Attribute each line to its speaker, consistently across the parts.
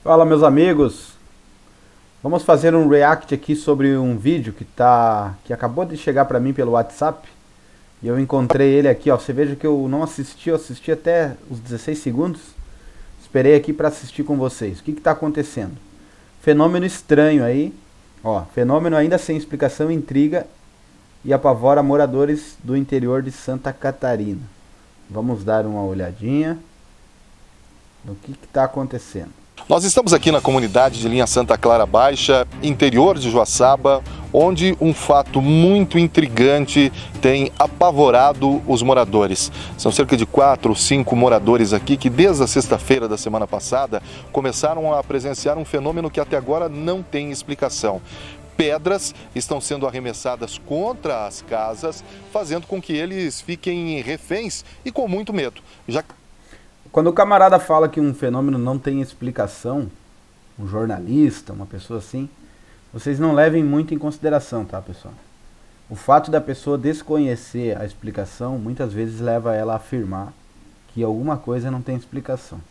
Speaker 1: Fala, meus amigos. Vamos fazer um react aqui sobre um vídeo que acabou de chegar para mim pelo WhatsApp. E eu encontrei ele aqui, ó. Você veja que eu não assisti, eu assisti até os 16 segundos. Esperei aqui para assistir com vocês. O que está acontecendo? Fenômeno estranho aí, ó. Fenômeno ainda sem explicação intriga e apavora moradores do interior de Santa Catarina. Vamos dar uma olhadinha no que está acontecendo.
Speaker 2: Nós estamos aqui na comunidade de Linha Santa Clara Baixa, interior de Joaçaba, onde um fato muito intrigante tem apavorado os moradores. São cerca de 4 ou 5 moradores aqui que desde a sexta-feira da semana passada começaram a presenciar um fenômeno que até agora não tem explicação. Pedras estão sendo arremessadas contra as casas, fazendo com que eles fiquem reféns e com muito medo.
Speaker 1: Quando o camarada fala que um fenômeno não tem explicação, um jornalista, uma pessoa assim, vocês não levem muito em consideração, tá, pessoal? O fato da pessoa desconhecer a explicação, muitas vezes leva ela a afirmar que alguma coisa não tem explicação.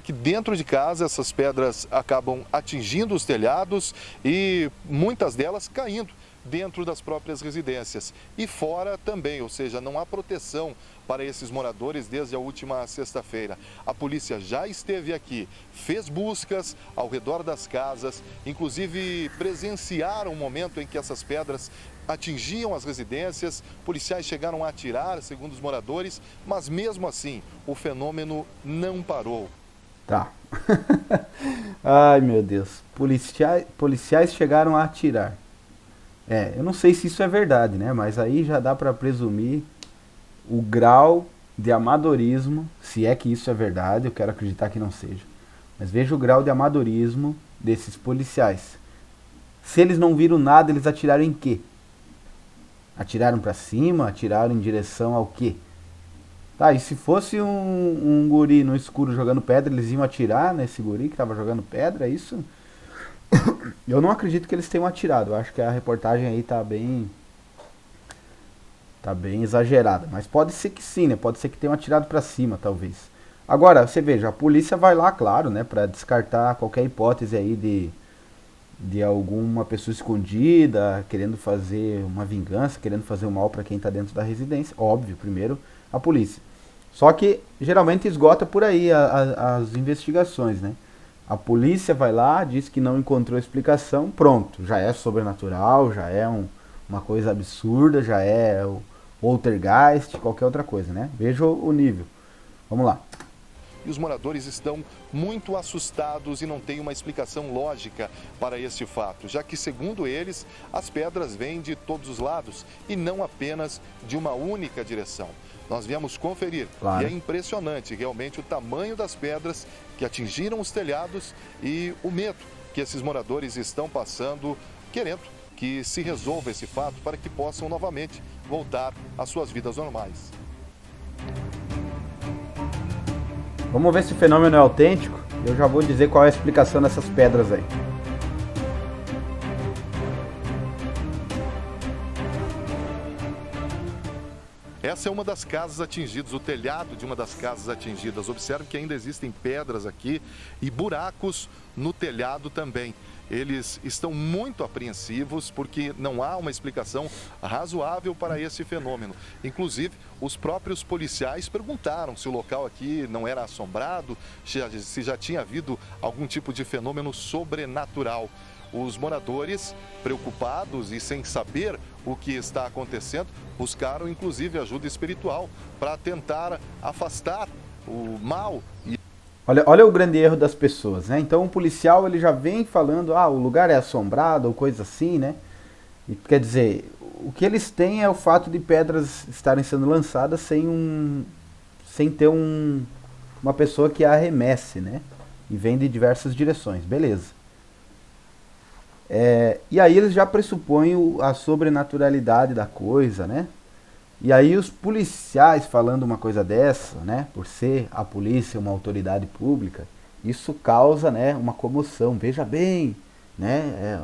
Speaker 2: Que dentro de casa essas pedras acabam atingindo os telhados e muitas delas caindo dentro das próprias residências e fora também, ou seja, não há proteção para esses moradores desde a última sexta-feira. A polícia já esteve aqui, fez buscas ao redor das casas, inclusive presenciaram o momento em que essas pedras atingiam as residências, policiais chegaram a atirar, segundo os moradores, mas mesmo assim o fenômeno não parou.
Speaker 1: Tá. Ai, meu Deus. Policiais chegaram a atirar. Eu não sei se isso é verdade, né? Mas aí já dá para presumir o grau de amadorismo, se é que isso é verdade, eu quero acreditar que não seja. Mas veja o grau de amadorismo desses policiais. Se eles não viram nada, eles atiraram em quê? Atiraram para cima? Atiraram em direção ao quê? Tá, e se fosse um guri no escuro jogando pedra, eles iam atirar nesse guri que estava jogando pedra, é isso? Eu não acredito que eles tenham atirado. Eu acho que a reportagem aí tá bem exagerada. Mas pode ser que sim, né? Pode ser que tenham atirado pra cima, talvez. Agora, você veja, a polícia vai lá, claro, né? Pra descartar qualquer hipótese aí de alguma pessoa escondida, querendo fazer uma vingança, querendo fazer o mal pra quem tá dentro da residência. Óbvio, primeiro a polícia. Só que geralmente esgota por aí as investigações, né? A polícia vai lá, diz que não encontrou explicação, pronto, já é sobrenatural, já é uma coisa absurda, já é o poltergeist, qualquer outra coisa, né? Veja o nível. Vamos lá.
Speaker 2: E os moradores estão muito assustados e não têm uma explicação lógica para este fato, já que, segundo eles, as pedras vêm de todos os lados e não apenas de uma única direção. Nós viemos conferir, claro. E é impressionante realmente o tamanho das pedras que atingiram os telhados e o medo que esses moradores estão passando, querendo que se resolva esse fato para que possam novamente voltar às suas vidas normais.
Speaker 1: Vamos ver se o fenômeno é autêntico. Eu já vou dizer qual é a explicação dessas pedras aí.
Speaker 2: Essa é uma das casas atingidas, o telhado de uma das casas atingidas. Observe que ainda existem pedras aqui e buracos no telhado também. Eles estão muito apreensivos porque não há uma explicação razoável para esse fenômeno. Inclusive, os próprios policiais perguntaram se o local aqui não era assombrado, se já tinha havido algum tipo de fenômeno sobrenatural. Os moradores, preocupados e sem saber o que está acontecendo, buscaram inclusive ajuda espiritual para tentar afastar o mal.
Speaker 1: Olha o grande erro das pessoas, né? Então o policial ele já vem falando, o lugar é assombrado ou coisa assim, né? E, quer dizer, o que eles têm é o fato de pedras estarem sendo lançadas sem ter uma pessoa que a arremesse, né? E vem de diversas direções, beleza. E aí eles já pressupõem a sobrenaturalidade da coisa, né? E aí os policiais falando uma coisa dessa, né? Por ser a polícia uma autoridade pública, isso causa, né, uma comoção. Veja bem, né?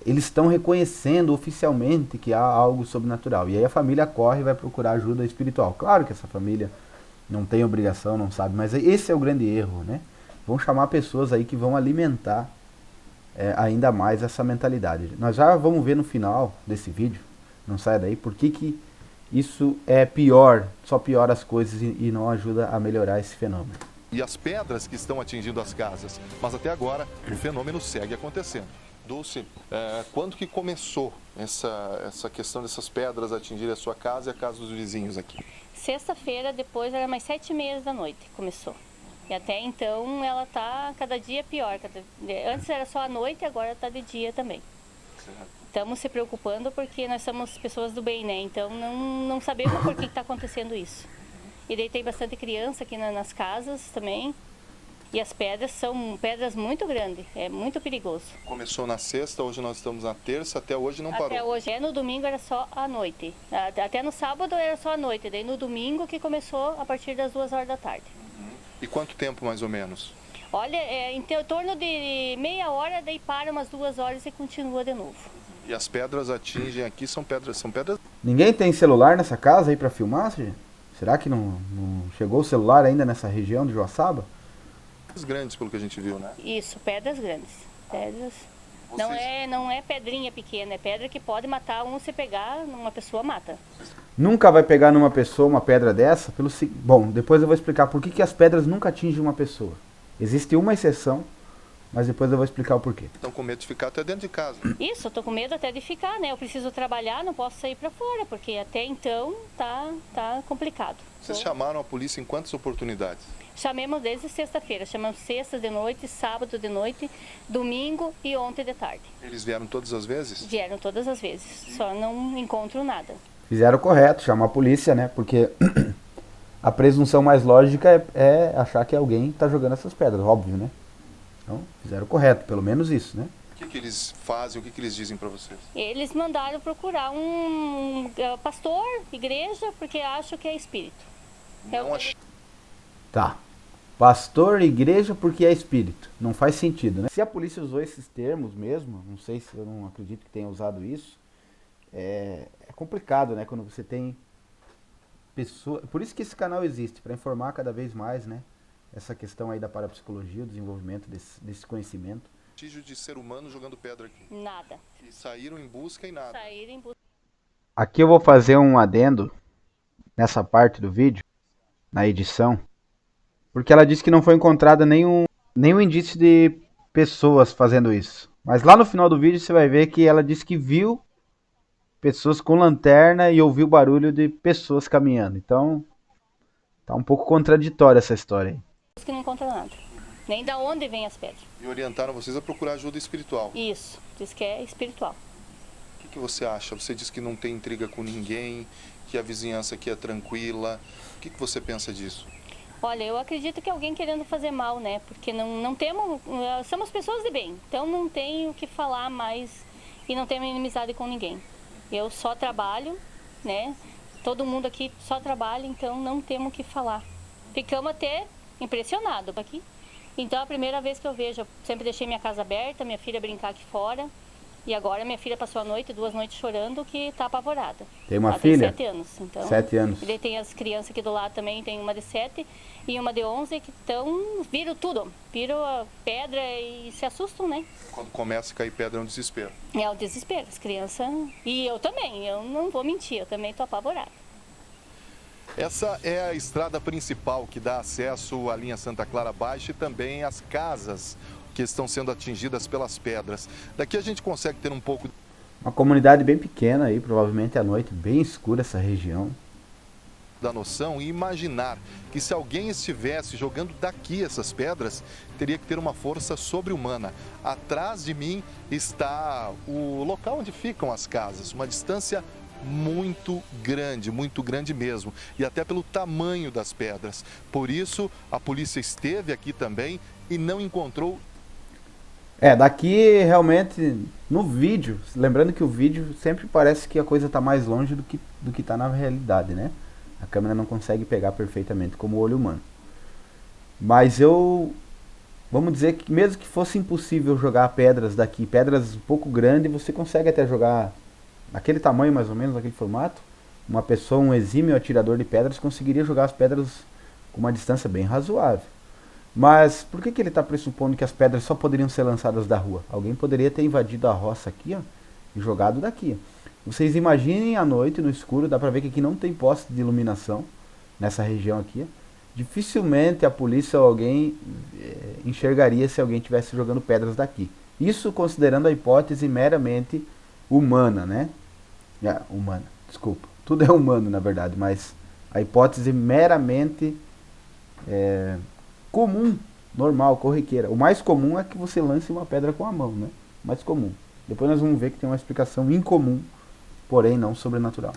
Speaker 1: Eles estão reconhecendo oficialmente que há algo sobrenatural. E aí a família corre e vai procurar ajuda espiritual. Claro que essa família não tem obrigação, não sabe, mas esse é o grande erro, né? vão chamar pessoas aí que vão alimentar ainda mais essa mentalidade. Nós já vamos ver no final desse vídeo, não saia daí, por que isso é pior, só piora as coisas e não ajuda a melhorar esse fenômeno.
Speaker 2: E as pedras que estão atingindo as casas, mas até agora o fenômeno segue acontecendo. Dulce, quando que começou essa questão dessas pedras atingirem a sua casa e a casa dos vizinhos aqui?
Speaker 3: Sexta-feira, depois era mais 7h30 da noite, começou. E até então ela tá cada dia pior. Antes era só à noite, agora está de dia também. Estamos se preocupando porque nós somos pessoas do bem, né? Então não sabemos por que está acontecendo isso. E daí tem bastante criança aqui nas casas também. E as pedras são pedras muito grandes, é muito perigoso.
Speaker 2: Começou na sexta, hoje nós estamos na terça, até hoje não parou?
Speaker 3: Até hoje, no domingo era só à noite. Até no sábado era só à noite, daí no domingo que começou a partir das 2h da tarde.
Speaker 2: E quanto tempo mais ou menos?
Speaker 3: Olha, em torno de meia hora, daí para umas 2 horas e continua de novo.
Speaker 2: E as pedras atingem aqui, são pedras...
Speaker 1: Ninguém tem celular nessa casa aí para filmar, gente? Será que não chegou o celular ainda nessa região de Joaçaba?
Speaker 2: Grandes, pelo que a gente viu, né?
Speaker 3: Isso, pedras grandes. Pedras. Não é pedrinha pequena, é pedra que pode matar se pegar, uma pessoa mata.
Speaker 1: Nunca vai pegar numa pessoa uma pedra dessa? Bom, depois eu vou explicar por que as pedras nunca atingem uma pessoa. Existe uma exceção, mas depois eu vou explicar o porquê.
Speaker 2: Estão com medo de ficar até dentro de casa.
Speaker 3: Isso, eu tô com medo até de ficar, né? Eu preciso trabalhar, não posso sair para fora, porque até então tá complicado.
Speaker 2: Vocês chamaram a polícia em quantas oportunidades?
Speaker 3: Chamamos desde sexta-feira, chamamos sexta de noite, sábado de noite, domingo e ontem de tarde.
Speaker 2: Eles vieram todas as vezes?
Speaker 3: Vieram todas as vezes, só não encontro nada.
Speaker 1: Fizeram o correto, chamar a polícia, né? Porque a presunção mais lógica é achar que alguém está jogando essas pedras, óbvio, né? Então, fizeram o correto, pelo menos isso, né?
Speaker 2: O que eles fazem, o que eles dizem para vocês?
Speaker 3: Eles mandaram procurar um pastor, igreja, porque acham que é espírito.
Speaker 1: Tá. Pastor, igreja, porque é espírito. Não faz sentido, né? Se a polícia usou esses termos mesmo, não sei se eu não acredito que tenha usado isso, é complicado, né? Quando você tem pessoas... Por isso que esse canal existe, para informar cada vez mais, né? Essa questão aí da parapsicologia, o desenvolvimento desse conhecimento.
Speaker 2: Vestígio de ser humano jogando pedra aqui?
Speaker 3: Nada.
Speaker 2: E saíram em busca e nada?
Speaker 3: Saíram em busca.
Speaker 1: Aqui eu vou fazer um adendo nessa parte do vídeo, na edição, porque ela disse que não foi encontrada nenhum indício de pessoas fazendo isso. Mas lá no final do vídeo você vai ver que ela disse que viu pessoas com lanterna e ouviu barulho de pessoas caminhando. Então, tá um pouco contraditória essa história aí.
Speaker 3: Que não encontra nada. Nem da onde vem as pedras.
Speaker 2: E orientaram vocês a procurar ajuda espiritual?
Speaker 3: Isso, diz que é espiritual.
Speaker 2: O que você acha? Você diz que não tem intriga com ninguém, que a vizinhança aqui é tranquila. O que você pensa disso?
Speaker 3: Olha, eu acredito que é alguém querendo fazer mal, né? Porque não temos... Somos pessoas de bem, então não tem o que falar mais e não temos inimizade com ninguém. Eu só trabalho, né? Todo mundo aqui só trabalha, então não temos o que falar. Ficamos até impressionados aqui. Então a primeira vez que eu vejo, eu sempre deixei minha casa aberta, minha filha brincar aqui fora. E agora minha filha passou a noite, 2 noites chorando, que tá apavorada.
Speaker 1: Tem uma filha?
Speaker 3: Tem 7 anos. Então,
Speaker 1: 7 anos.
Speaker 3: E daí tem as crianças aqui do lado também, tem uma de 7 e uma de 11 que viram tudo. Viram a pedra e se assustam, né?
Speaker 2: Quando começa a cair pedra é um desespero.
Speaker 3: É o desespero, as crianças... E eu também, eu não vou mentir, eu também tô apavorada.
Speaker 2: Essa é a estrada principal que dá acesso à linha Santa Clara Baixa e também às casas que estão sendo atingidas pelas pedras. Daqui a gente consegue ter um pouco...
Speaker 1: Uma comunidade bem pequena aí, provavelmente à noite, bem escura essa região.
Speaker 2: Da noção e imaginar que se alguém estivesse jogando daqui essas pedras, teria que ter uma força sobre-humana. Atrás de mim está o local onde ficam as casas, uma distância muito grande mesmo, e até pelo tamanho das pedras. Por isso, a polícia esteve aqui também e não encontrou.
Speaker 1: Daqui realmente, no vídeo, lembrando que o vídeo sempre parece que a coisa está mais longe do que está na realidade, né? A câmera não consegue pegar perfeitamente, como o olho humano. Mas vamos dizer que mesmo que fosse impossível jogar pedras daqui, pedras um pouco grandes, você consegue até jogar naquele tamanho mais ou menos, naquele formato. Uma pessoa, um exímio atirador de pedras, conseguiria jogar as pedras com uma distância bem razoável. Mas por que ele está pressupondo que as pedras só poderiam ser lançadas da rua? Alguém poderia ter invadido a roça aqui, ó, e jogado daqui. Vocês imaginem à noite, no escuro, dá pra ver que aqui não tem poste de iluminação, nessa região aqui. Dificilmente a polícia ou alguém enxergaria se alguém estivesse jogando pedras daqui. Isso considerando a hipótese meramente humana, né? Humana, desculpa. Tudo é humano, na verdade, mas a hipótese meramente comum, normal, corriqueira. O mais comum é que você lance uma pedra com a mão, né? Mais comum. Depois nós vamos ver que tem uma explicação incomum, porém não sobrenatural.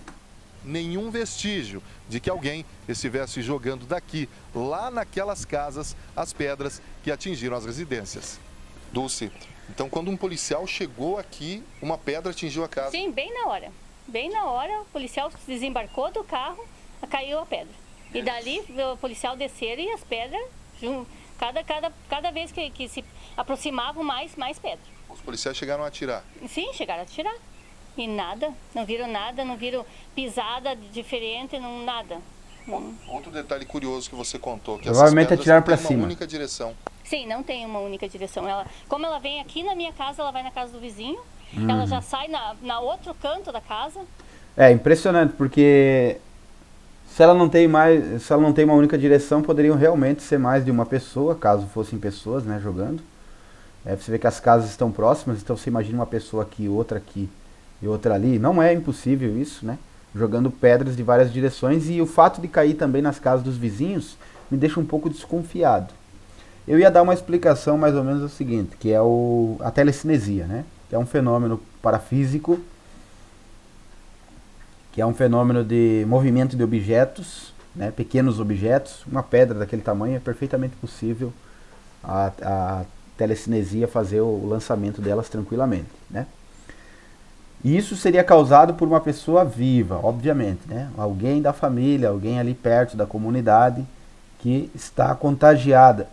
Speaker 2: Nenhum vestígio de que alguém estivesse jogando daqui, lá naquelas casas, as pedras que atingiram as residências. Dulce, então quando um policial chegou aqui, uma pedra atingiu a casa?
Speaker 3: Sim, bem na hora. Bem na hora, o policial desembarcou do carro, caiu a pedra. E dali o policial desceram e as pedras, cada vez que se aproximavam mais pedra.
Speaker 2: Os policiais chegaram a atirar?
Speaker 3: Sim, chegaram a atirar. E nada, não viram pisada diferente, não, nada.
Speaker 2: Outro detalhe curioso que você contou, que
Speaker 1: provavelmente
Speaker 2: essas
Speaker 1: atiraram
Speaker 2: pedras
Speaker 1: para
Speaker 2: não
Speaker 1: cima.
Speaker 2: têm uma única direção.
Speaker 3: Sim, não tem uma única direção. Como ela vem aqui na minha casa, ela vai na casa do vizinho, ela já sai na outro canto da casa.
Speaker 1: É impressionante, porque se ela não tem uma única direção, poderiam realmente ser mais de uma pessoa, caso fossem pessoas, né, jogando. Você vê que as casas estão próximas, então você imagina uma pessoa aqui e outra ali. Não é impossível isso, né? Jogando pedras de várias direções, e o fato de cair também nas casas dos vizinhos me deixa um pouco desconfiado. Eu ia dar uma explicação mais ou menos o seguinte, que é a telecinesia, né? Que é um fenômeno parafísico, que é um fenômeno de movimento de objetos, né? Pequenos objetos. Uma pedra daquele tamanho é perfeitamente possível a telecinesia fazer o lançamento delas tranquilamente, né? E isso seria causado por uma pessoa viva, obviamente, né? Alguém da família, alguém ali perto da comunidade que está contagiada,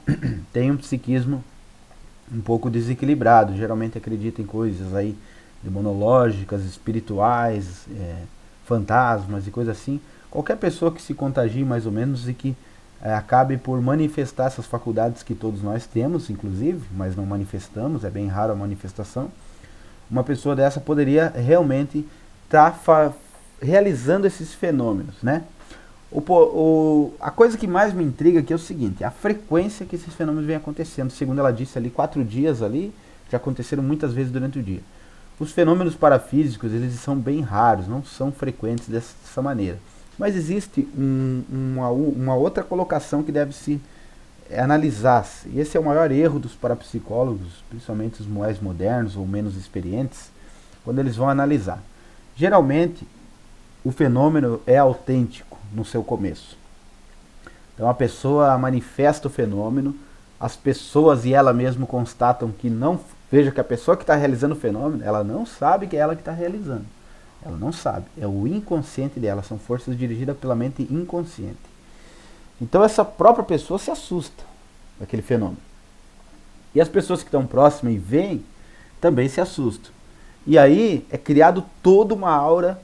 Speaker 1: tem um psiquismo um pouco desequilibrado, geralmente acredita em coisas aí demonológicas, espirituais, fantasmas e coisas assim. Qualquer pessoa que se contagie mais ou menos e que acabe por manifestar essas faculdades que todos nós temos, inclusive, mas não manifestamos, é bem raro a manifestação. Uma pessoa dessa poderia realmente estar realizando esses fenômenos, né? A coisa que mais me intriga aqui é o seguinte, a frequência que esses fenômenos vêm acontecendo. Segundo ela disse ali, 4 dias ali, já aconteceram muitas vezes durante o dia. Os fenômenos parafísicos, eles são bem raros, não são frequentes dessa maneira. Mas existe uma outra colocação que deve se analisar. E esse é o maior erro dos parapsicólogos, principalmente os mais modernos ou menos experientes, quando eles vão analisar. Geralmente, o fenômeno é autêntico no seu começo. Então a pessoa manifesta o fenômeno, as pessoas e ela mesma constatam que não... Veja que a pessoa que está realizando o fenômeno, ela não sabe que é ela que está realizando. Ela não sabe. É o inconsciente dela, são forças dirigidas pela mente inconsciente. Então essa própria pessoa se assusta daquele fenômeno. E as pessoas que estão próximas e veem, também se assustam. E aí é criado toda uma aura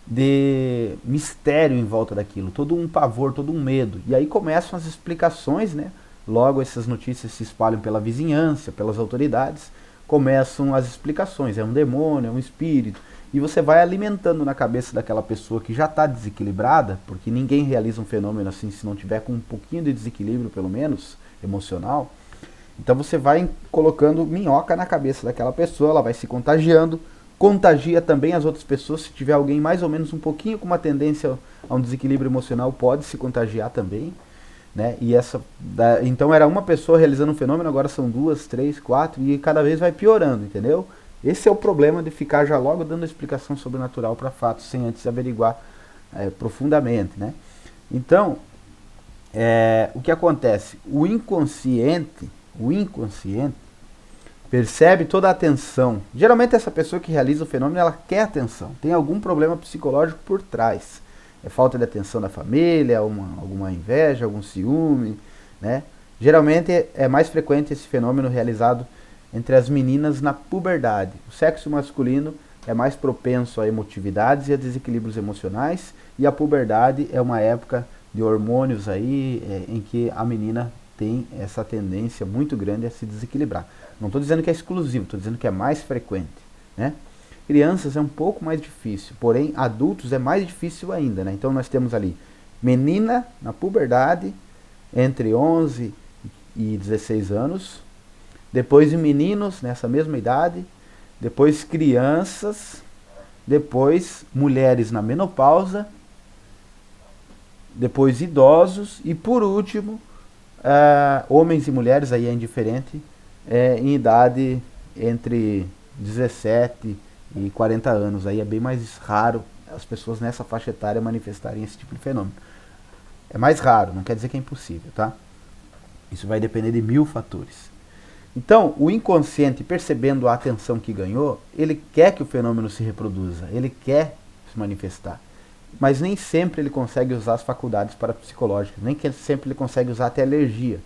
Speaker 1: de mistério em volta daquilo, todo um pavor, todo um medo. E aí começam as explicações, né? Logo essas notícias se espalham pela vizinhança, pelas autoridades, começam as explicações, é um demônio, é um espírito. E você vai alimentando na cabeça daquela pessoa que já está desequilibrada, porque ninguém realiza um fenômeno assim se não tiver com um pouquinho de desequilíbrio, pelo menos, emocional. Então você vai colocando minhoca na cabeça daquela pessoa, ela vai se contagiando, contagia também as outras pessoas. Se tiver alguém mais ou menos um pouquinho com uma tendência a um desequilíbrio emocional, pode se contagiar também, né? E então era uma pessoa realizando um fenômeno, agora são 2, 3, 4 e cada vez vai piorando, entendeu? Esse é o problema de ficar já logo dando explicação sobrenatural para fatos sem antes averiguar profundamente, né? Então, o que acontece? O inconsciente percebe toda a atenção. Geralmente essa pessoa que realiza o fenômeno, ela quer atenção. Tem algum problema psicológico por trás. É falta de atenção da família, alguma inveja, algum ciúme, né? Geralmente é mais frequente esse fenômeno realizado entre as meninas na puberdade. O sexo masculino é mais propenso a emotividades e a desequilíbrios emocionais, e a puberdade é uma época de hormônios aí, em que a menina têm essa tendência muito grande a se desequilibrar. Não estou dizendo que é exclusivo, estou dizendo que é mais frequente, né? Crianças é um pouco mais difícil, porém adultos é mais difícil ainda, né? Então nós temos ali menina na puberdade, entre 11 e 16 anos, depois meninos nessa mesma idade, depois crianças, depois mulheres na menopausa, depois idosos e por último homens e mulheres, aí é indiferente, em idade entre 17 e 40 anos. Aí é bem mais raro as pessoas nessa faixa etária manifestarem esse tipo de fenômeno. É mais raro, não quer dizer que é impossível, tá? Isso vai depender de 1000 fatores. Então, o inconsciente, percebendo a atenção que ganhou, ele quer que o fenômeno se reproduza, ele quer se manifestar. Mas nem sempre ele consegue usar as faculdades parapsicológicas, nem sempre ele consegue usar até a energia,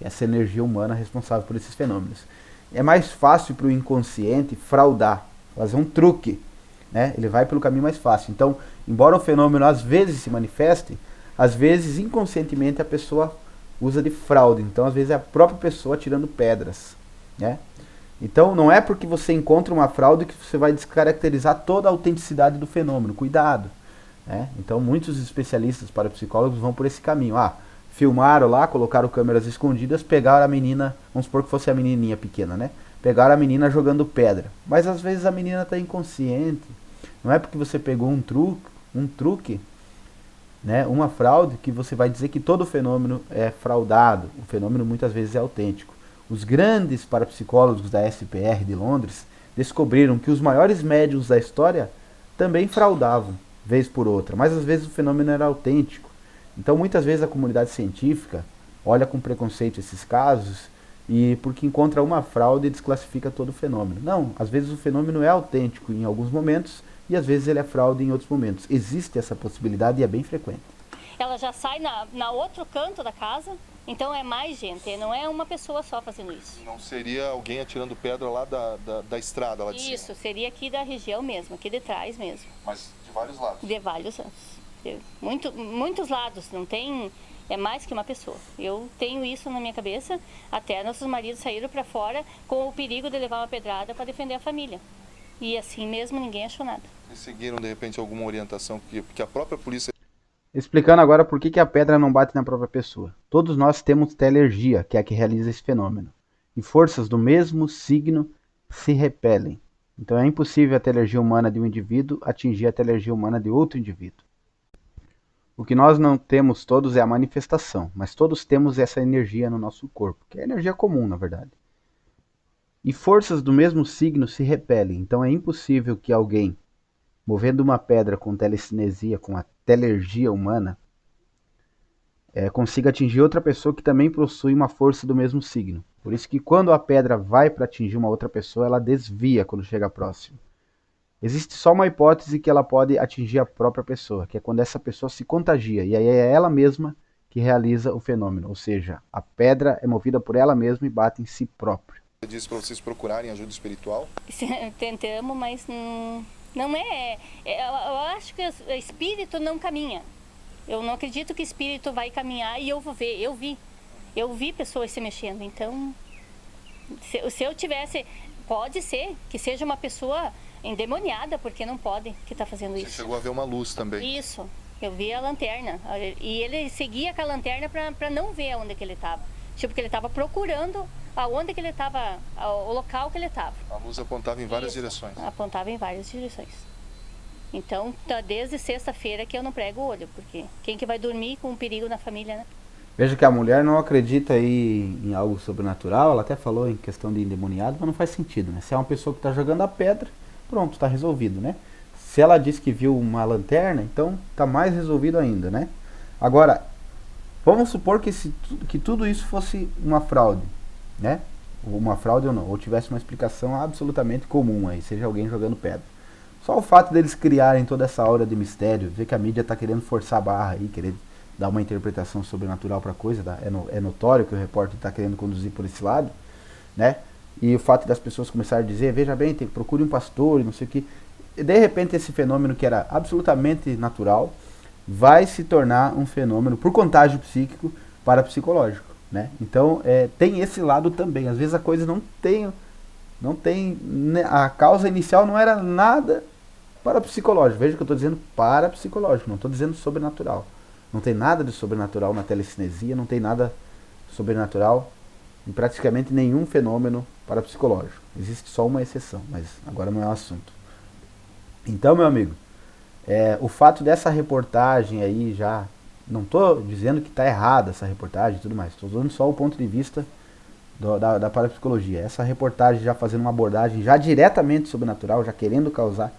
Speaker 1: essa energia humana responsável por esses fenômenos. É mais fácil para o inconsciente fraudar, fazer um truque, né? Ele vai pelo caminho mais fácil. Então, embora o fenômeno às vezes se manifeste, às vezes inconscientemente a pessoa usa de fraude. Então, às vezes é a própria pessoa tirando pedras, né? Então, não é porque você encontra uma fraude que você vai descaracterizar toda a autenticidade do fenômeno. Cuidado, né? Então, muitos especialistas parapsicólogos vão por esse caminho. Filmaram lá, colocaram câmeras escondidas, pegaram a menina, vamos supor que fosse a menininha pequena, né? Pegaram a menina jogando pedra. Mas às vezes a menina está inconsciente. Não é porque você pegou um truque, né, uma fraude, que você vai dizer que todo fenômeno é fraudado. O fenômeno muitas vezes é autêntico. Os grandes parapsicólogos da SPR de Londres descobriram que os maiores médiuns da história também fraudavam, vez por outra, mas às vezes o fenômeno era autêntico. Então muitas vezes a comunidade científica olha com preconceito esses casos e porque encontra uma fraude e desclassifica todo o fenômeno. Não, às vezes o fenômeno é autêntico em alguns momentos e às vezes ele é fraude em outros momentos. Existe essa possibilidade e é bem frequente. Ela já sai na outro canto da casa, então é mais gente, não é uma pessoa só fazendo isso. Não seria alguém atirando pedra lá da estrada, lá de cima? Isso, seria aqui da região mesmo, aqui de trás mesmo. Mas de vários lados? De vários lados. Muitos lados, não tem... É mais que uma pessoa. Eu tenho isso na minha cabeça, até nossos maridos saíram para fora com o perigo de levar uma pedrada para defender a família. E assim mesmo ninguém achou nada. E seguiram de repente alguma orientação que a própria polícia... Explicando agora por que a pedra não bate na própria pessoa. Todos nós temos telergia, que é a que realiza esse fenômeno. E forças do mesmo signo se repelem. Então é impossível a telergia humana de um indivíduo atingir a telergia humana de outro indivíduo. O que nós não temos todos é a manifestação, mas todos temos essa energia no nosso corpo, que é energia comum, na verdade. E forças do mesmo signo se repelem, então é impossível que alguém, movendo uma pedra com telecinesia, com a telergia humana, consiga atingir outra pessoa que também possui uma força do mesmo signo. Por isso que quando a pedra vai para atingir uma outra pessoa, ela desvia quando chega próximo. Existe só uma hipótese que ela pode atingir a própria pessoa, que é quando essa pessoa se contagia, e aí é ela mesma que realiza o fenômeno, ou seja, a pedra é movida por ela mesma e bate em si própria. Você disse para vocês procurarem ajuda espiritual? Tentamos, mas não é. Eu acho que o espírito não caminha. Eu não acredito que o espírito vai caminhar e eu vou ver. Eu vi pessoas se mexendo, então se eu tivesse, pode ser que seja uma pessoa endemoniada, porque não pode que está fazendo isso. Você chegou a ver uma luz também? Isso, eu vi a lanterna. E ele seguia com a lanterna para não ver onde que ele estava. Tipo, que ele estava procurando aonde que ele estava, o local que ele estava. A luz apontava em várias direções? Apontava em várias direções. Então, tá desde sexta-feira que eu não prego o olho, porque quem que vai dormir com um perigo na família, né? Veja que a mulher não acredita aí em algo sobrenatural, ela até falou em questão de endemoniado, mas não faz sentido, né? Se é uma pessoa que está jogando a pedra, pronto, está resolvido, né? Se ela diz que viu uma lanterna, então está mais resolvido ainda, né? Agora, vamos supor que tudo isso fosse uma fraude, né? Ou uma fraude ou não, ou tivesse uma explicação absolutamente comum aí, seja alguém jogando pedra. Só o fato deles criarem toda essa aura de mistério, ver que a mídia está querendo forçar a barra aí, querer dar uma interpretação sobrenatural para a coisa, tá? É notório que o repórter está querendo conduzir por esse lado, né? E o fato das pessoas começarem a dizer, veja bem, procure um pastor e não sei o que. E de repente esse fenômeno que era absolutamente natural vai se tornar um fenômeno por contágio psíquico parapsicológico. né? Então tem esse lado também. Às vezes a coisa não tem, né, a causa inicial não era nada parapsicológico. Veja que eu estou dizendo parapsicológico, não estou dizendo sobrenatural. Não tem nada de sobrenatural na telecinesia, não tem nada sobrenatural em praticamente nenhum fenômeno parapsicológico. Existe só uma exceção, mas agora não é o assunto. Então, meu amigo, o fato dessa reportagem aí já... Não estou dizendo que está errada essa reportagem e tudo mais. Estou dando só o ponto de vista da parapsicologia. Essa reportagem já fazendo uma abordagem já diretamente sobrenatural, já querendo causar...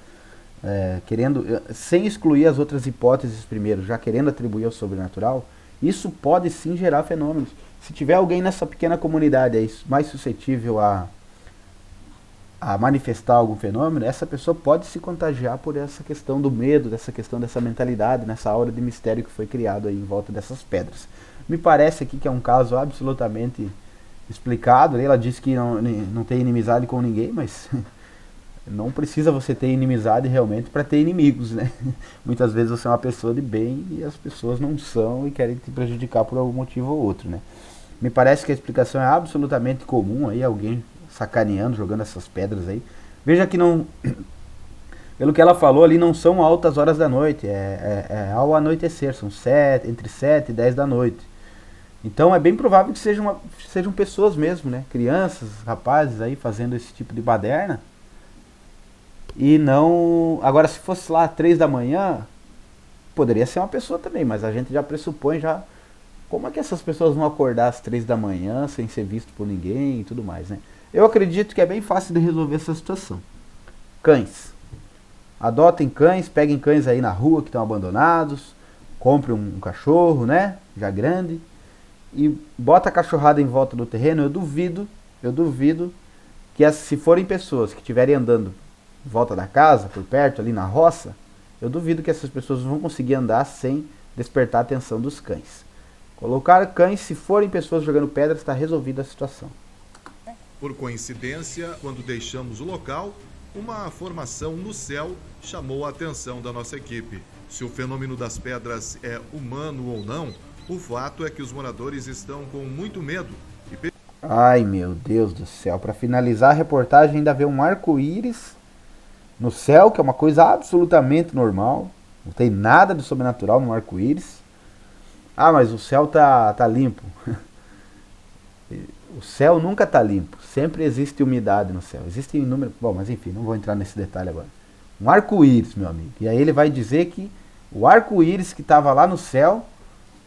Speaker 1: sem excluir as outras hipóteses primeiro, já querendo atribuir ao sobrenatural, isso pode sim gerar fenômenos. Se tiver alguém nessa pequena comunidade aí mais suscetível a manifestar algum fenômeno, essa pessoa pode se contagiar por essa questão do medo, dessa questão dessa mentalidade, nessa aura de mistério que foi criado aí em volta dessas pedras. Me parece aqui que é um caso absolutamente explicado. Ela disse que não tem inimizade com ninguém, mas não precisa você ter inimizade realmente para ter inimigos, né? Muitas vezes você é uma pessoa de bem e as pessoas não são e querem te prejudicar por algum motivo ou outro, né? Me parece que a explicação é absolutamente comum aí, alguém sacaneando, jogando essas pedras aí. Veja que não... Pelo que ela falou ali, não são altas horas da noite, é ao anoitecer, são entre 7 e 10 da noite. Então é bem provável que sejam pessoas mesmo, né? Crianças, rapazes aí fazendo esse tipo de baderna. E não... Agora, se fosse lá 3 da manhã, poderia ser uma pessoa também, mas a gente já pressupõe já... Como é que essas pessoas vão acordar às 3 da manhã sem ser visto por ninguém e tudo mais, né? Eu acredito que é bem fácil de resolver essa situação. Cães. Adotem cães, peguem cães aí na rua que estão abandonados, compre um cachorro, né? Já grande, e bota a cachorrada em volta do terreno. Eu duvido que se forem pessoas que estiverem andando em volta da casa, por perto, ali na roça, eu duvido que essas pessoas vão conseguir andar sem despertar a atenção dos cães. Colocar cães, se forem pessoas jogando pedras, está resolvida a situação.
Speaker 2: Por coincidência, quando deixamos o local, uma formação no céu chamou a atenção da nossa equipe. Se o fenômeno das pedras é humano ou não, o fato é que os moradores estão com muito medo.
Speaker 1: Ai, meu Deus do céu. Para finalizar a reportagem, ainda vê um arco-íris no céu, que é uma coisa absolutamente normal. Não tem nada de sobrenatural no arco-íris. Ah, mas o céu tá limpo. O céu nunca tá limpo. Sempre existe umidade no céu. Existe inúmeros... Bom, mas enfim, não vou entrar nesse detalhe agora. Um arco-íris, meu amigo. E aí ele vai dizer que o arco-íris que estava lá no céu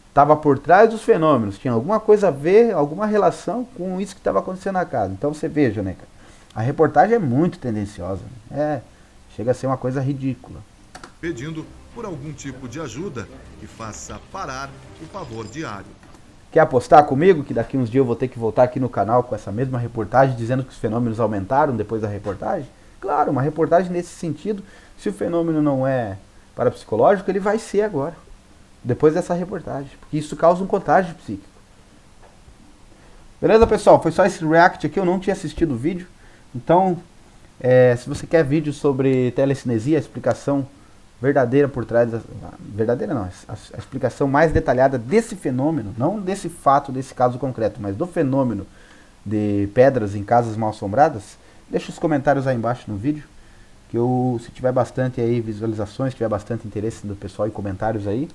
Speaker 1: estava por trás dos fenômenos. Tinha alguma coisa a ver, alguma relação com isso que estava acontecendo na casa. Então você veja, né, cara? A reportagem é muito tendenciosa. Chega a ser uma coisa ridícula.
Speaker 2: Pedindo por algum tipo de ajuda que faça parar o pavor diário.
Speaker 1: Quer apostar comigo que daqui uns dias eu vou ter que voltar aqui no canal com essa mesma reportagem dizendo que os fenômenos aumentaram depois da reportagem? Claro, uma reportagem nesse sentido. Se o fenômeno não é parapsicológico, ele vai ser agora, depois dessa reportagem, porque isso causa um contágio psíquico. Beleza, pessoal? Foi só esse react aqui, eu não tinha assistido o vídeo. Então, se você quer vídeo sobre telecinesia, a explicação verdadeira por trás verdadeira não, a explicação mais detalhada desse fenômeno, não desse fato, desse caso concreto, mas do fenômeno de pedras em casas mal assombradas, deixa os comentários aí embaixo no vídeo, que se tiver bastante aí visualizações, se tiver bastante interesse do pessoal e comentários aí,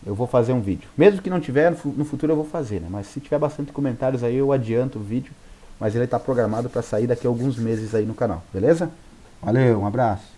Speaker 1: eu vou fazer um vídeo. Mesmo que não tiver, no futuro eu vou fazer, né? Mas se tiver bastante comentários aí, eu adianto o vídeo, mas ele está programado para sair daqui a alguns meses aí no canal, beleza? Valeu, um abraço.